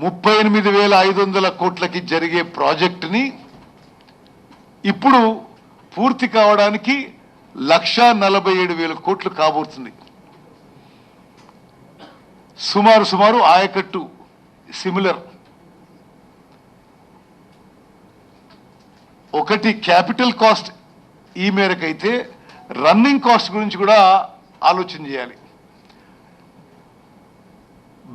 38,500 కోట్లకి జరిగే ప్రాజెక్టుని ఇప్పుడు పూర్తి కావడానికి 1,47,000 కోట్లు కాబోతుంది. సుమారు ఆయకట్టు సిమిలర్. ఒకటి క్యాపిటల్ కాస్ట్ ఈ మేరకైతే రన్నింగ్ కాస్ట్ గురించి కూడా ఆలోచన చేయాలి.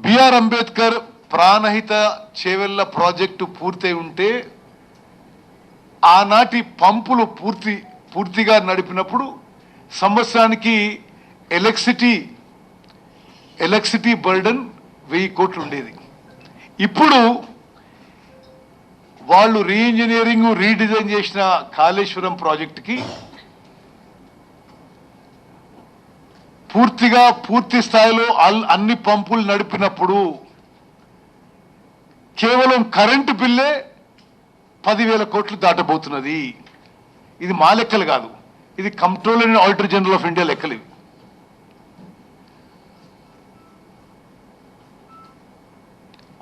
బిఆర్ అంబేద్కర్ ప్రాణహిత చేవెళ్ల ప్రాజెక్టు పూర్తయి ఉంటే ఆనాటి పంపులు పూర్తిగా నడిపినప్పుడు సంవత్సరానికి ఎలక్ట్రిసిటీ బర్డన్ 1000 కోట్లు ఉండేది. ఇప్పుడు వాళ్ళు రీఇంజనీరింగ్ రీడిజైన్ చేసిన కాళేశ్వరం ప్రాజెక్టుకి పూర్తి స్థాయిలో అన్ని పంపులు నడిపినప్పుడు కేవలం కరెంటు బిల్లే 10,000 కోట్లు దాటబోతున్నది. ఇది మా లెక్కలు కాదు, ఇది controller and auditor general of India లెక్కలు.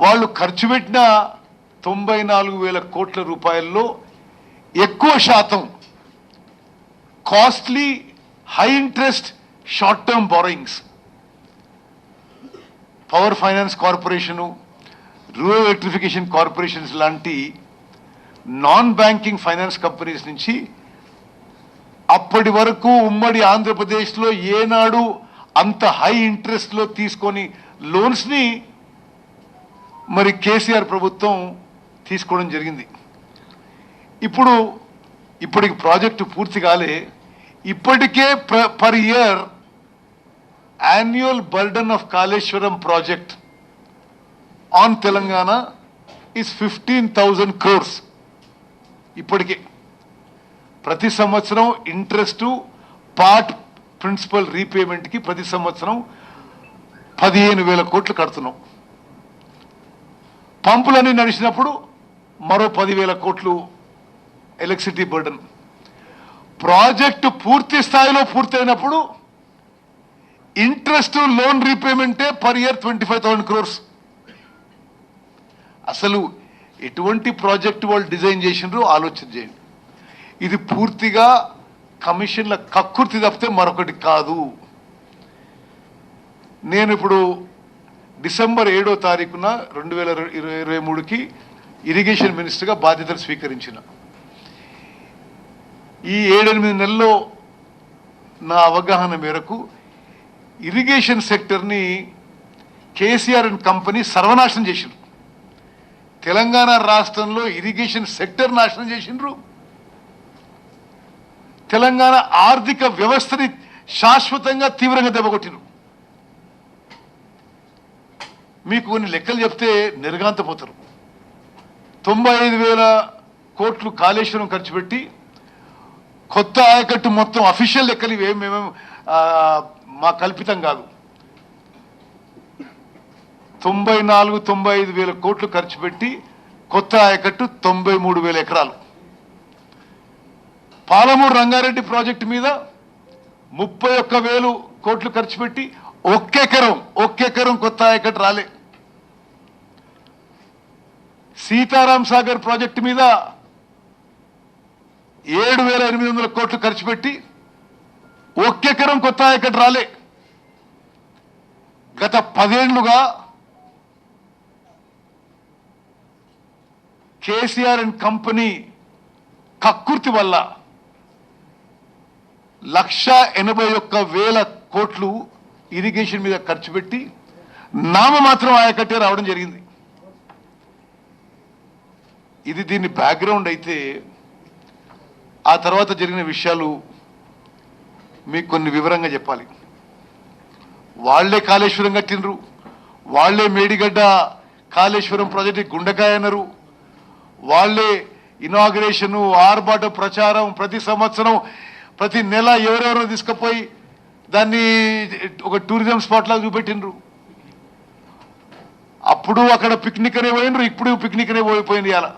వాళ్ళు ఖర్చు పెట్టిన 94,000 కోట్ల రూపాయల్లో ఎక్కువ శాతం costly high interest short term borrowings. Power finance corporation, rural electrification corporations లాంటి నాన్ బ్యాంకింగ్ ఫైనాన్స్ కంపెనీస్ నుంచి అప్పటి వరకు ఉమ్మడి ఆంధ్రప్రదేశ్లో ఏనాడు అంత హై ఇంట్రెస్ట్లో తీసుకొని లోన్స్ని మరి కేసీఆర్ ప్రభుత్వం తీసుకోవడం జరిగింది. ఇప్పటికి ప్రాజెక్టు పూర్తి కాలే. ఇప్పటికే per year annual burden of Kaleshwaram project on Telangana is 15,000 crores. ఇప్పటికే ప్రతి సంవత్సరం ఇంట్రెస్టు పార్ట్ ప్రిన్సిపల్ రీపేమెంట్కి ప్రతి సంవత్సరం 15,000 కోట్లు కడుతున్నాం. పంపులన్నీ నడిచినప్పుడు మరో 10,000 కోట్లు ఎలక్ట్రిసిటీ బర్డన్. ప్రాజెక్టు పూర్తి స్థాయిలో పూర్తయినప్పుడు ఇంట్రెస్ట్ లోన్ రీపేమెంటే పర్ ఇయర్ 25,000 crores. అసలు ఎటువంటి ప్రాజెక్టు వాళ్ళు డిజైన్ చేసినారో ఆలోచన చేయండి. ఇది పూర్తిగా కమిషన్ల కక్కుర్తి తప్పితే మరొకటి కాదు. నేను ఇప్పుడు డిసెంబర్ 7వ తారీఖున 2023కి ఇరిగేషన్ మినిస్టర్గా బాధ్యతలు స్వీకరించిన. ఈ 7-8 నెలల్లో నా అవగాహన మేరకు ఇరిగేషన్ సెక్టర్ని కేసీఆర్ అండ్ కంపెనీ సర్వనాశనం చేసిండ్రు. తెలంగాణ రాష్ట్రంలో ఇరిగేషన్ సెక్టర్ నాశనం చేసిండ్రు. తెలంగాణ ఆర్థిక వ్యవస్థని శాశ్వతంగా తీవ్రంగా దెబ్బకొట్టిండ్రు. మీకు కొన్ని లెక్కలు చెప్తే నిర్గాంతపోతారు. 95,000 కోట్లు కాళేశ్వరం ఖర్చు పెట్టి కొత్త ఆయకట్టు మొత్తం అఫీషియల్ లెక్కలు ఇవేమేమో మా కల్పితం కాదు. 94-95,000 కోట్లు ఖర్చు పెట్టి కొత్త ఆయకట్టు 93,000 ఎకరాలు. పాలమూరు రంగారెడ్డి ప్రాజెక్టు మీద 31,000 కోట్లు ఖర్చు పెట్టి ఒక్కెకరం కొత్త ఆయకట్టు రాలే. సీతారాం సాగర్ ప్రాజెక్టు మీద 7,800 కోట్లు ఖర్చు పెట్టి ఒక్కెకరం కొత్త ఆయకట్టు రాలే. గత 10 ఏళ్లుగా కేసీఆర్ అండ్ కంపెనీ కక్కుర్తి వల్ల 1,81,000 కోట్లు ఇరిగేషన్ మీద ఖర్చు పెట్టి నామమాత్రం ఆయకట్టే రావడం జరిగింది. ఇది దీని బ్యాక్గ్రౌండ్ అయితే ఆ తర్వాత జరిగిన విషయాలు మీకు కొన్ని వివరంగా చెప్పాలి. వాళ్లే కాళేశ్వరం కట్టినరు, వాళ్లే మేడిగడ్డ కాళేశ్వరం ప్రాజెక్టు గుండెకాయ అన్నారు, వాళ్లే ఇనాగ్రేషను ఆర్భాట ప్రచారం ప్రతి సంవత్సరం ప్రతి నెల ఎవరెవరో తీసుకుపోయి దాన్ని ఒక టూరిజం స్పాట్ లాగా చూపెట్టినరు. అప్పుడు అక్కడ పిక్నిక్ అనే పోయినరు, ఇప్పుడు పిక్నిక్ అనే పోయిపోయింది. అలా